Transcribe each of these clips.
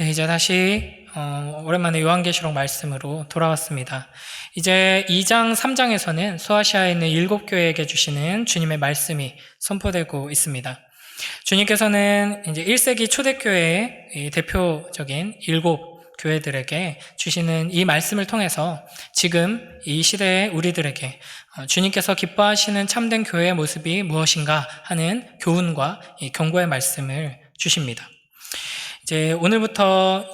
네, 이제 다시 오랜만에 요한계시록 말씀으로 돌아왔습니다. 이제 2장, 3장에서는 소아시아에 있는 7교회에게 주시는 주님의 말씀이 선포되고 있습니다. 주님께서는 이제 1세기 초대교회의 대표적인 7교회들에게 주시는 이 말씀을 통해서 지금 이 시대의 우리들에게 주님께서 기뻐하시는 참된 교회의 모습이 무엇인가 하는 교훈과 경고의 말씀을 주십니다. 이제 오늘부터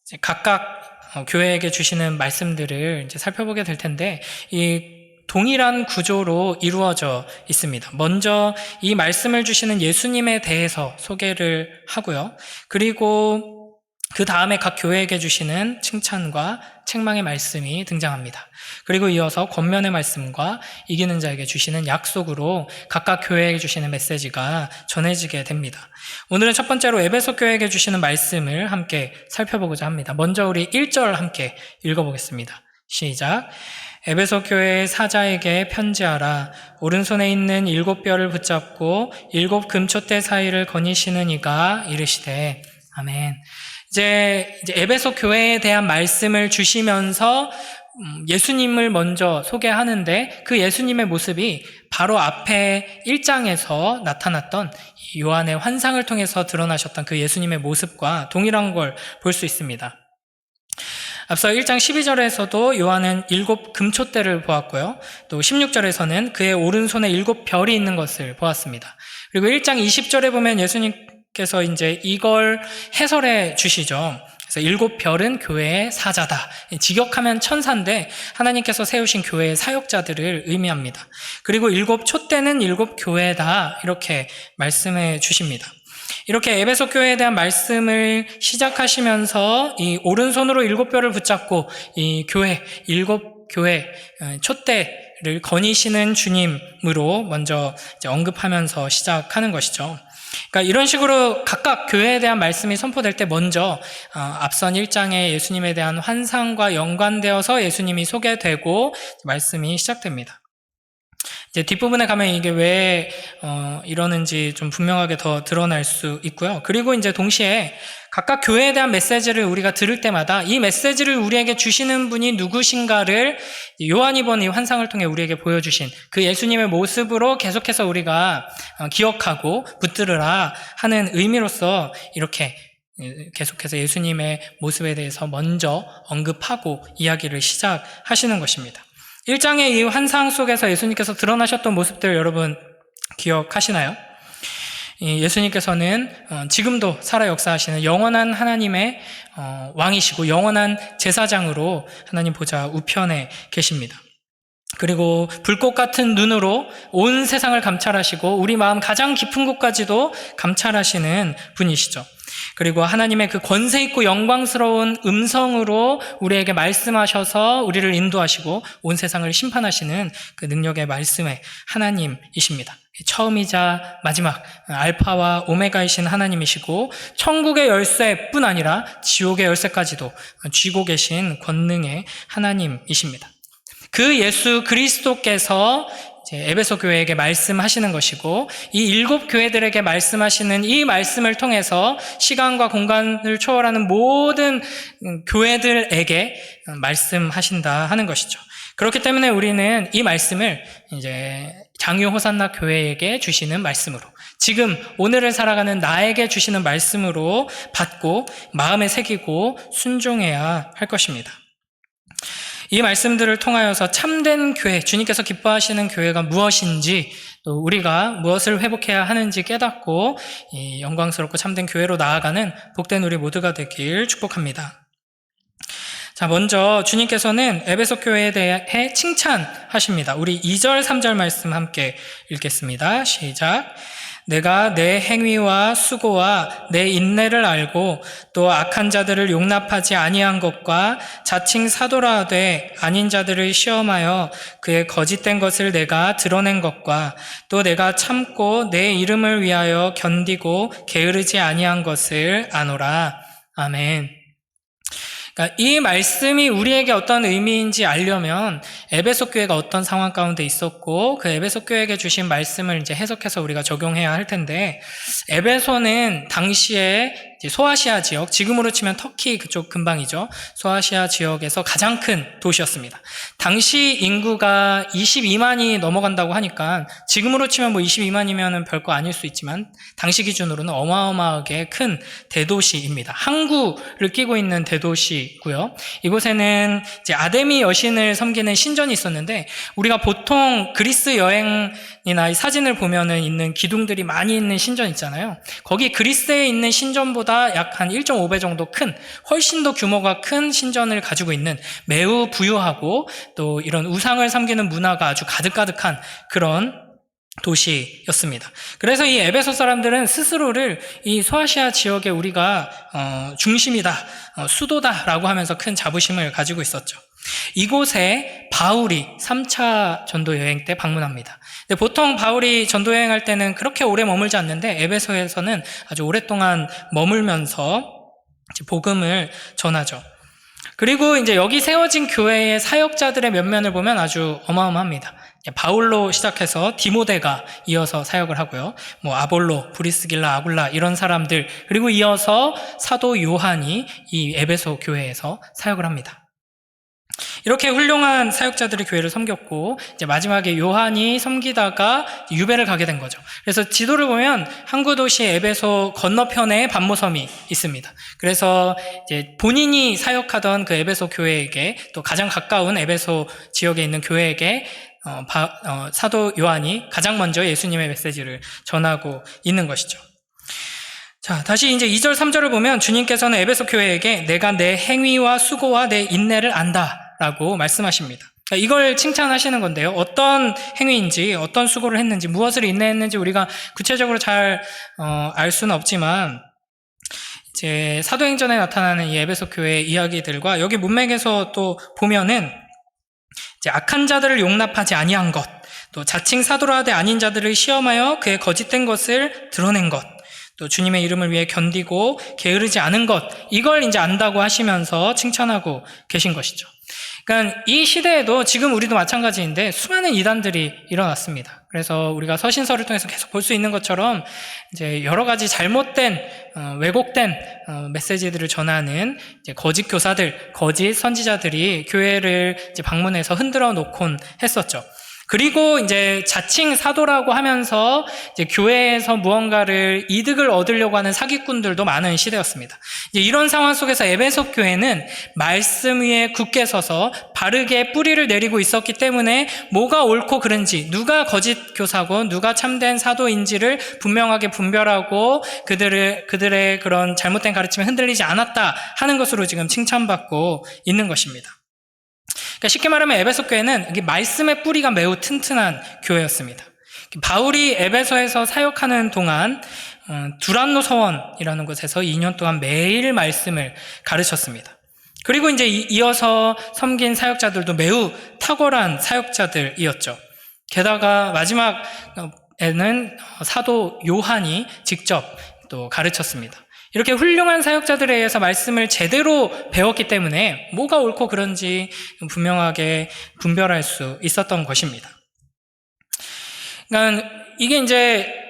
이제 각각 교회에게 주시는 말씀들을 이제 살펴보게 될 텐데, 이 동일한 구조로 이루어져 있습니다. 먼저 이 말씀을 주시는 예수님에 대해서 소개를 하고요. 그리고 그 다음에 각 교회에게 주시는 칭찬과 책망의 말씀이 등장합니다. 그리고 이어서 권면의 말씀과 이기는 자에게 주시는 약속으로 각각 교회에게 주시는 메시지가 전해지게 됩니다. 오늘은 첫 번째로 에베소 교회에게 주시는 말씀을 함께 살펴보고자 합니다. 먼저 우리 1절 함께 읽어보겠습니다. 시작. 에베소 교회의 사자에게 편지하라. 오른손에 있는 7뼈를 붙잡고 7 금촛대 사이를 거니시는 이가 이르시되. 아멘. 이제 에베소 교회에 대한 말씀을 주시면서 예수님을 먼저 소개하는데, 그 예수님의 모습이 바로 앞에 1장에서 나타났던 요한의 환상을 통해서 드러나셨던 그 예수님의 모습과 동일한 걸 볼 수 있습니다. 앞서 1장 12절에서도 요한은 7 금촛대를 보았고요. 또 16절에서는 그의 오른손에 7 별이 있는 것을 보았습니다. 그리고 1장 20절에 보면 예수님께서 이제 이걸 해설해 주시죠. 그래서 7 별은 교회의 사자다. 직역하면 천사인데 하나님께서 세우신 교회의 사역자들을 의미합니다. 그리고 7 촛대는 7 교회다. 이렇게 말씀해 주십니다. 이렇게 에베소 교회에 대한 말씀을 시작하시면서 이 오른손으로 7 뼈를 붙잡고 이 교회, 7 교회 촛대를 거니시는 주님으로 먼저 이제 언급하면서 시작하는 것이죠. 그러니까 이런 식으로 각각 교회에 대한 말씀이 선포될 때 먼저 앞선 1장에 예수님에 대한 환상과 연관되어서 예수님이 소개되고 말씀이 시작됩니다. 이제 뒷부분에 가면 이게 왜 이러는지 좀 분명하게 더 드러날 수 있고요. 그리고 이제 동시에 각각 교회에 대한 메시지를 우리가 들을 때마다 이 메시지를 우리에게 주시는 분이 누구신가를 요한이 본 이 환상을 통해 우리에게 보여주신 그 예수님의 모습으로 계속해서 우리가 기억하고 붙들으라 하는 의미로서 이렇게 계속해서 예수님의 모습에 대해서 먼저 언급하고 이야기를 시작하시는 것입니다. 1장의 이 환상 속에서 예수님께서 드러나셨던 모습들 여러분 기억하시나요? 예수님께서는 지금도 살아 역사하시는 영원한 하나님의 왕이시고 영원한 제사장으로 하나님 보좌 우편에 계십니다. 그리고 불꽃 같은 눈으로 온 세상을 감찰하시고 우리 마음 가장 깊은 곳까지도 감찰하시는 분이시죠. 그리고 하나님의 그 권세 있고 영광스러운 음성으로 우리에게 말씀하셔서 우리를 인도하시고 온 세상을 심판하시는 그 능력의 말씀의 하나님이십니다. 처음이자 마지막 알파와 오메가이신 하나님이시고 천국의 열쇠뿐 아니라 지옥의 열쇠까지도 쥐고 계신 권능의 하나님이십니다. 그 예수 그리스도께서 이제 에베소 교회에게 말씀하시는 것이고 이 7 교회들에게 말씀하시는 이 말씀을 통해서 시간과 공간을 초월하는 모든 교회들에게 말씀하신다 하는 것이죠. 그렇기 때문에 우리는 이 말씀을 이제 장유 호산나 교회에게 주시는 말씀으로, 지금 오늘을 살아가는 나에게 주시는 말씀으로 받고 마음에 새기고 순종해야 할 것입니다. 이 말씀들을 통하여서 참된 교회, 주님께서 기뻐하시는 교회가 무엇인지, 또 우리가 무엇을 회복해야 하는지 깨닫고 이 영광스럽고 참된 교회로 나아가는 복된 우리 모두가 되길 축복합니다. 자, 먼저 주님께서는 에베소 교회에 대해 칭찬하십니다. 우리 2절, 3절 말씀 함께 읽겠습니다. 시작. 내가 내 행위와 수고와 내 인내를 알고 또 악한 자들을 용납하지 아니한 것과 자칭 사도라 하되 아닌 자들을 시험하여 그의 거짓된 것을 내가 드러낸 것과 또 내가 참고 내 이름을 위하여 견디고 게으르지 아니한 것을 아노라. 아멘. 그러니까 이 말씀이 우리에게 어떤 의미인지 알려면 에베소 교회가 어떤 상황 가운데 있었고 그 에베소 교회에게 주신 말씀을 이제 해석해서 우리가 적용해야 할 텐데, 에베소는 당시에 이제 소아시아 지역, 지금으로 치면 터키 그쪽 근방이죠. 소아시아 지역에서 가장 큰 도시였습니다. 당시 인구가 22만이 넘어간다고 하니까 지금으로 치면 뭐 22만이면은 별거 아닐 수 있지만 당시 기준으로는 어마어마하게 큰 대도시입니다. 항구를 끼고 있는 대도시고요. 이곳에는 이제 아데미 여신을 섬기는 신전이 있었는데, 우리가 보통 그리스 여행이나 사진을 보면은 있는 기둥들이 많이 있는 신전 있잖아요. 거기 그리스에 있는 신전보다 약 한 1.5배 정도 큰, 훨씬 더 규모가 큰 신전을 가지고 있는 매우 부유하고 또 이런 우상을 섬기는 문화가 아주 가득가득한 그런 도시였습니다. 그래서 이 에베소 사람들은 스스로를 이 소아시아 지역에 우리가 중심이다, 수도다라고 하면서 큰 자부심을 가지고 있었죠. 이곳에 바울이 3차 전도 여행 때 방문합니다. 근데 보통 바울이 전도 여행할 때는 그렇게 오래 머물지 않는데 에베소에서는 아주 오랫동안 머물면서 복음을 전하죠. 그리고 이제 여기 세워진 교회의 사역자들의 면면을 보면 아주 어마어마합니다. 바울로 시작해서 디모데가 이어서 사역을 하고요. 뭐 아볼로, 브리스길라, 아굴라 이런 사람들, 그리고 이어서 사도 요한이 이 에베소 교회에서 사역을 합니다. 이렇게 훌륭한 사역자들이 교회를 섬겼고, 이제 마지막에 요한이 섬기다가 유배를 가게 된 거죠. 그래서 지도를 보면 항구 도시 에베소 건너편에 반모섬이 있습니다. 그래서 이제 본인이 사역하던 그 에베소 교회에게, 또 가장 가까운 에베소 지역에 있는 교회에게 사도 요한이 가장 먼저 예수님의 메시지를 전하고 있는 것이죠. 자, 다시 이제 2절, 3절을 보면 주님께서는 에베소 교회에게 내가 내 행위와 수고와 내 인내를 안다 라고 말씀하십니다. 이걸 칭찬하시는 건데요. 어떤 행위인지, 어떤 수고를 했는지, 무엇을 인내했는지 우리가 구체적으로 잘 알 수는 없지만, 이제 사도행전에 나타나는 이 에베소 교회의 이야기들과 여기 문맥에서 또 보면은 이제 악한 자들을 용납하지 아니한 것, 또 자칭 사도라 하되 아닌 자들을 시험하여 그의 거짓된 것을 드러낸 것, 또 주님의 이름을 위해 견디고 게으르지 않은 것, 이걸 이제 안다고 하시면서 칭찬하고 계신 것이죠. 그러니까 이 시대에도 지금 우리도 마찬가지인데 수많은 이단들이 일어났습니다. 그래서 우리가 서신서를 통해서 계속 볼 수 있는 것처럼 이제 여러 가지 잘못된, 왜곡된 메시지들을 전하는 이제 거짓 교사들, 거짓 선지자들이 교회를 이제 방문해서 흔들어 놓곤 했었죠. 그리고 이제 자칭 사도라고 하면서 이제 교회에서 무언가를 이득을 얻으려고 하는 사기꾼들도 많은 시대였습니다. 이제 이런 상황 속에서 에베소 교회는 말씀 위에 굳게 서서 바르게 뿌리를 내리고 있었기 때문에 뭐가 옳고 그른지, 누가 거짓 교사고 누가 참된 사도인지를 분명하게 분별하고 그들의 그런 잘못된 가르침에 흔들리지 않았다 하는 것으로 지금 칭찬받고 있는 것입니다. 그러니까 쉽게 말하면 에베소 교회는 말씀의 뿌리가 매우 튼튼한 교회였습니다. 바울이 에베소에서 사역하는 동안 두란노 서원이라는 곳에서 2년 동안 매일 말씀을 가르쳤습니다. 그리고 이제 이어서 섬긴 사역자들도 매우 탁월한 사역자들이었죠. 게다가 마지막에는 사도 요한이 직접 또 가르쳤습니다. 이렇게 훌륭한 사역자들에 의해서 말씀을 제대로 배웠기 때문에 뭐가 옳고 그런지 분명하게 분별할 수 있었던 것입니다. 그러니까 이게 이제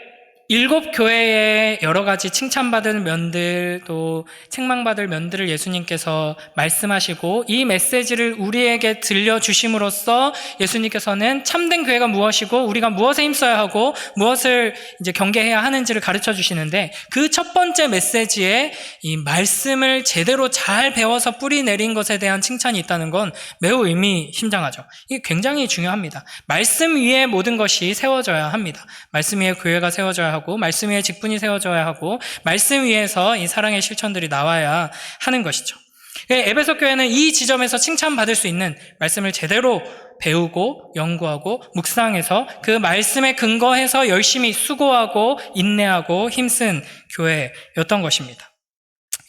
7 교회의 여러 가지 칭찬받을 면들, 또 책망받을 면들을 예수님께서 말씀하시고 이 메시지를 우리에게 들려주심으로써 예수님께서는 참된 교회가 무엇이고 우리가 무엇에 힘써야 하고 무엇을 이제 경계해야 하는지를 가르쳐 주시는데, 그 첫 번째 메시지에 이 말씀을 제대로 잘 배워서 뿌리 내린 것에 대한 칭찬이 있다는 건 매우 의미심장하죠. 이게 굉장히 중요합니다. 말씀 위에 모든 것이 세워져야 합니다. 말씀 위에 교회가 세워져야 하고, 말씀 위에 직분이 세워져야 하고, 말씀 위에서 이 사랑의 실천들이 나와야 하는 것이죠. 에베소 교회는 이 지점에서 칭찬받을 수 있는 말씀을 제대로 배우고 연구하고 묵상해서 그 말씀에 근거해서 열심히 수고하고 인내하고 힘쓴 교회였던 것입니다.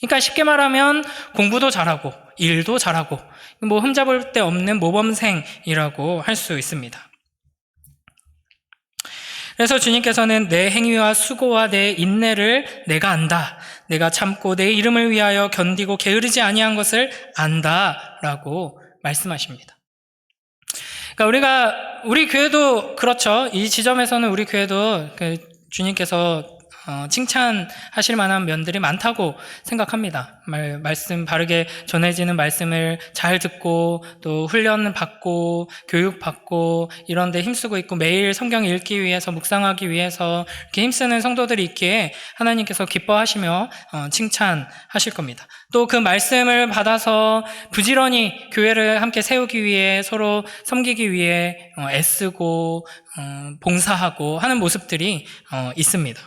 그러니까 쉽게 말하면 공부도 잘하고 일도 잘하고 뭐 흠잡을 데 없는 모범생이라고 할 수 있습니다. 그래서 주님께서는 내 행위와 수고와 내 인내를 내가 안다. 내가 참고 내 이름을 위하여 견디고 게으르지 아니한 것을 안다라고 말씀하십니다. 그러니까 우리 교회도 그렇죠. 이 지점에서는 우리 교회도 주님께서 칭찬하실 만한 면들이 많다고 생각합니다. 말씀 바르게 전해지는 말씀을 잘 듣고 또 훈련 받고 교육 받고 이런 데 힘쓰고 있고 매일 성경 읽기 위해서 묵상하기 위해서 이렇게 힘쓰는 성도들이 있기에 하나님께서 기뻐하시며 칭찬하실 겁니다. 또 그 말씀을 받아서 부지런히 교회를 함께 세우기 위해 서로 섬기기 위해 애쓰고 봉사하고 하는 모습들이 있습니다.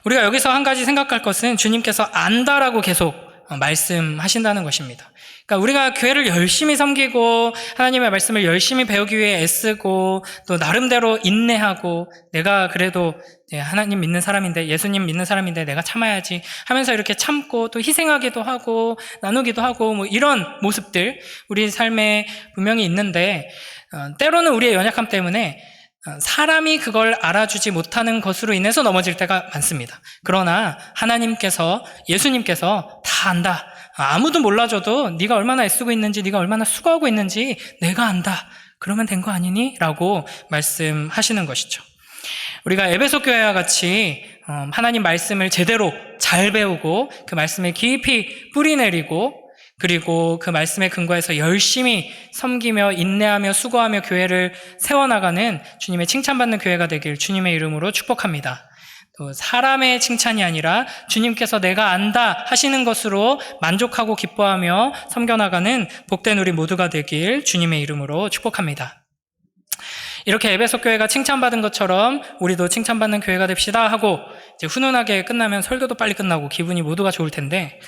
우리가 여기서 한 가지 생각할 것은 주님께서 안다라고 계속 말씀하신다는 것입니다. 그러니까 우리가 교회를 열심히 섬기고 하나님의 말씀을 열심히 배우기 위해 애쓰고 또 나름대로 인내하고 내가 그래도 하나님 믿는 사람인데 예수님 믿는 사람인데 내가 참아야지 하면서 이렇게 참고 또 희생하기도 하고 나누기도 하고 뭐 이런 모습들 우리 삶에 분명히 있는데 때로는 우리의 연약함 때문에 사람이 그걸 알아주지 못하는 것으로 인해서 넘어질 때가 많습니다. 그러나 하나님께서 예수님께서 다 안다. 아무도 몰라줘도 네가 얼마나 애쓰고 있는지 네가 얼마나 수고하고 있는지 내가 안다. 그러면 된 거 아니니? 라고 말씀하시는 것이죠. 우리가 에베소 교회와 같이 하나님 말씀을 제대로 잘 배우고 그 말씀을 깊이 뿌리내리고 그리고 그 말씀에 근거해서 열심히 섬기며 인내하며 수고하며 교회를 세워나가는 주님의 칭찬받는 교회가 되길 주님의 이름으로 축복합니다. 또 사람의 칭찬이 아니라 주님께서 내가 안다 하시는 것으로 만족하고 기뻐하며 섬겨나가는 복된 우리 모두가 되길 주님의 이름으로 축복합니다. 이렇게 에베소 교회가 칭찬받은 것처럼 우리도 칭찬받는 교회가 됩시다 하고 이제 훈훈하게 끝나면 설교도 빨리 끝나고 기분이 모두가 좋을 텐데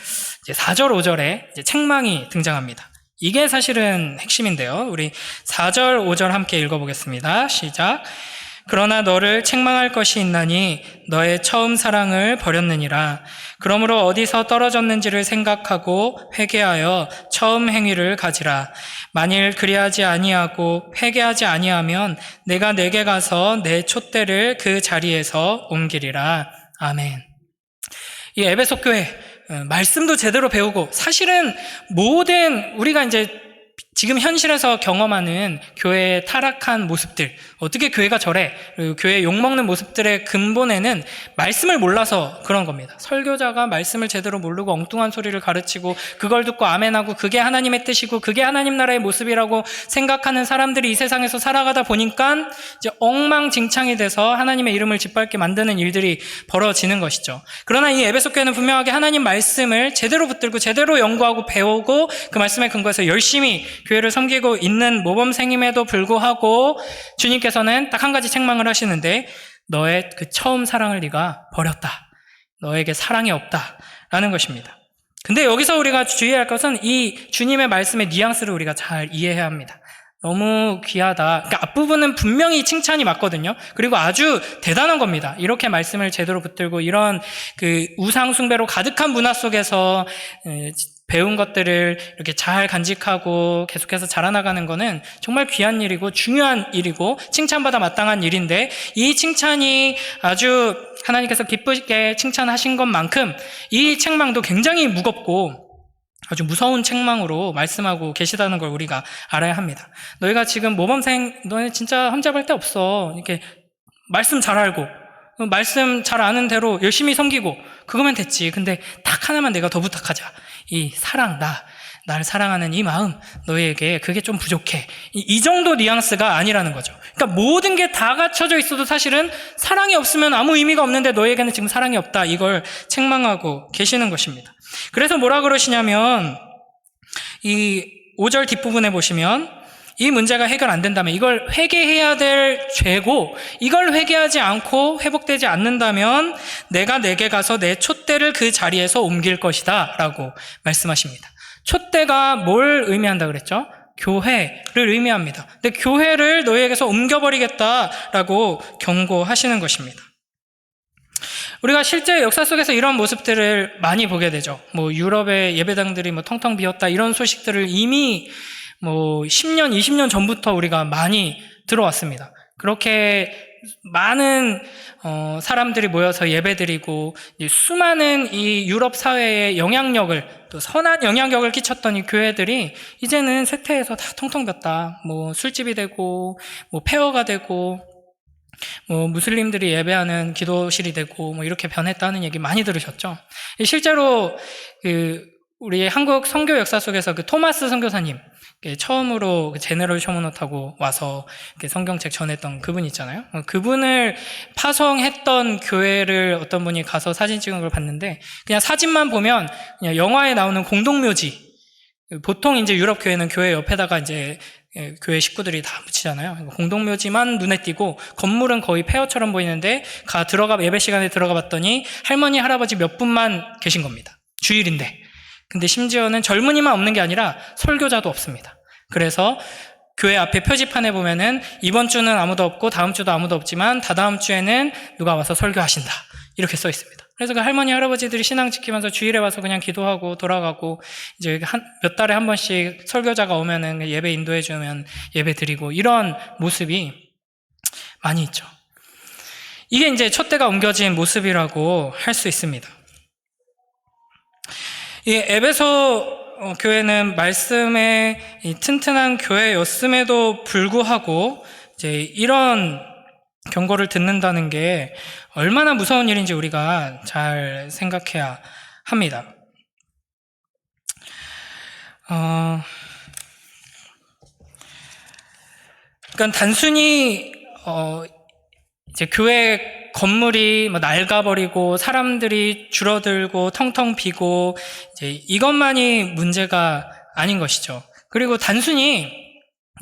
이제 4절, 5절에 이제 책망이 등장합니다. 이게 사실은 핵심인데요. 우리 4절, 5절 함께 읽어보겠습니다. 시작. 그러나 너를 책망할 것이 있나니 너의 처음 사랑을 버렸느니라. 그러므로 어디서 떨어졌는지를 생각하고 회개하여 처음 행위를 가지라. 만일 그리하지 아니하고 회개하지 아니하면 내가 내게 가서 내 촛대를 그 자리에서 옮기리라. 아멘. 이 에베소 교회 말씀도 제대로 배우고 사실은 모든 우리가 이제 지금 현실에서 경험하는 교회의 타락한 모습들, 어떻게 교회가 저래? 그리고 교회의 욕먹는 모습들의 근본에는 말씀을 몰라서 그런 겁니다. 설교자가 말씀을 제대로 모르고 엉뚱한 소리를 가르치고 그걸 듣고 아멘하고 그게 하나님의 뜻이고 그게 하나님 나라의 모습이라고 생각하는 사람들이 이 세상에서 살아가다 보니까 이제 엉망진창이 돼서 하나님의 이름을 짓밟게 만드는 일들이 벌어지는 것이죠. 그러나 이 에베소 교회는 분명하게 하나님 말씀을 제대로 붙들고 제대로 연구하고 배우고 그 말씀에 근거해서 열심히 교회를 섬기고 있는 모범생임에도 불구하고 주님께서는 딱 한 가지 책망을 하시는데 너의 그 처음 사랑을 네가 버렸다. 너에게 사랑이 없다라는 것입니다. 근데 여기서 우리가 주의할 것은 이 주님의 말씀의 뉘앙스를 우리가 잘 이해해야 합니다. 너무 귀하다. 그러니까 앞부분은 분명히 칭찬이 맞거든요. 그리고 아주 대단한 겁니다. 이렇게 말씀을 제대로 붙들고 이런 그 우상 숭배로 가득한 문화 속에서 배운 것들을 이렇게 잘 간직하고 계속해서 자라나가는 거는 정말 귀한 일이고 중요한 일이고 칭찬받아 마땅한 일인데 이 칭찬이 아주 하나님께서 기쁘게 칭찬하신 것만큼 이 책망도 굉장히 무겁고 아주 무서운 책망으로 말씀하고 계시다는 걸 우리가 알아야 합니다. 너희가 지금 모범생, 너네 진짜 흠잡을 데 없어. 이렇게 말씀 잘 알고 말씀 잘 아는 대로 열심히 섬기고 그거면 됐지. 근데 딱 하나만 내가 더 부탁하자. 이 사랑, 나를 사랑하는 이 마음, 너희에게 그게 좀 부족해. 이 정도 뉘앙스가 아니라는 거죠. 그러니까 모든 게 다 갖춰져 있어도 사실은 사랑이 없으면 아무 의미가 없는데 너희에게는 지금 사랑이 없다. 이걸 책망하고 계시는 것입니다. 그래서 뭐라 그러시냐면 이 5절 뒷부분에 보시면 이 문제가 해결 안 된다면 이걸 회개해야 될 죄고 이걸 회개하지 않고 회복되지 않는다면 내가 내게 가서 내 촛대를 그 자리에서 옮길 것이다 라고 말씀하십니다. 촛대가 뭘 의미한다 그랬죠? 교회를 의미합니다. 근데 교회를 너희에게서 옮겨버리겠다라고 경고하시는 것입니다. 우리가 실제 역사 속에서 이런 모습들을 많이 보게 되죠. 유럽의 예배당들이 텅텅 비었다 이런 소식들을 이미 10년, 20년 전부터 우리가 많이 들어왔습니다. 그렇게 많은 사람들이 모여서 예배드리고 수많은 이 유럽 사회에 영향력을, 또 선한 영향력을 끼쳤던 이 교회들이 이제는 쇠퇴해서 다 텅텅 볐다. 뭐 술집이 되고 뭐 폐허가 되고 뭐 무슬림들이 예배하는 기도실이 되고 뭐 이렇게 변했다는 얘기 많이 들으셨죠? 실제로 우리 한국 선교 역사 속에서 토마스 선교사님, 처음으로 제너럴 셔먼 타고 와서 성경책 전했던 그분 있잖아요. 그분을 파송했던 교회를 어떤 분이 가서 사진 찍은 걸 봤는데, 그냥 사진만 보면 그냥 영화에 나오는 공동묘지, 보통 이제 유럽 교회는 교회 옆에다가 이제 교회 식구들이 다 붙이잖아요. 공동묘지만 눈에 띄고 건물은 거의 폐허처럼 보이는데 예배 시간에 들어가 봤더니 할머니, 할아버지 몇 분만 계신 겁니다. 주일인데. 근데 심지어는 젊은이만 없는 게 아니라 설교자도 없습니다. 그래서 교회 앞에 표지판에 보면은 이번 주는 아무도 없고 다음 주도 아무도 없지만 다다음 주에는 누가 와서 설교하신다. 이렇게 써 있습니다. 그래서 그 할머니, 할아버지들이 신앙 지키면서 주일에 와서 그냥 기도하고 돌아가고, 이제 몇 달에 한 번씩 설교자가 오면은 예배 인도해주면 예배 드리고, 이런 모습이 많이 있죠. 이게 이제 촛대가 옮겨진 모습이라고 할 수 있습니다. 이 에베소 교회는 말씀의 튼튼한 교회였음에도 불구하고 이제 이런 경고를 듣는다는 게 얼마나 무서운 일인지 우리가 잘 생각해야 합니다. 그러니까 단순히 이제 교회 건물이 낡아버리고 사람들이 줄어들고 텅텅 비고 이제 이것만이 문제가 아닌 것이죠. 그리고 단순히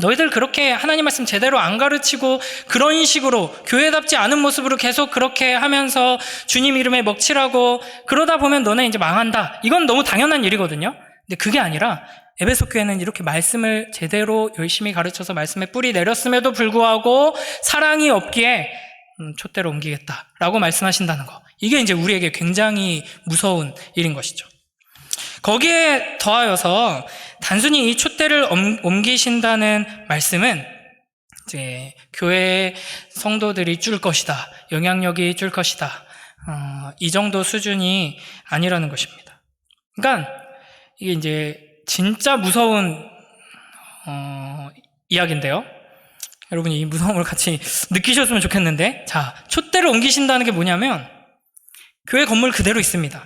너희들 그렇게 하나님 말씀 제대로 안 가르치고 그런 식으로 교회답지 않은 모습으로 계속 그렇게 하면서 주님 이름에 먹칠하고 그러다 보면 너네 이제 망한다. 이건 너무 당연한 일이거든요. 근데 그게 아니라 에베소 교회는 이렇게 말씀을 제대로 열심히 가르쳐서 말씀에 뿌리 내렸음에도 불구하고 사랑이 없기에 촛대로 옮기겠다라고 말씀하신다는 거. 이게 이제 우리에게 굉장히 무서운 일인 것이죠. 거기에 더하여서 단순히 이 촛대를 옮기신다는 말씀은 이제 교회 성도들이 줄 것이다, 영향력이 줄 것이다, 이 정도 수준이 아니라는 것입니다. 그러니까 이게 이제 진짜 무서운 이야기인데요. 여러분이 이 무서움을 같이 느끼셨으면 좋겠는데, 자, 촛대를 옮기신다는 게 뭐냐면 교회 건물 그대로 있습니다.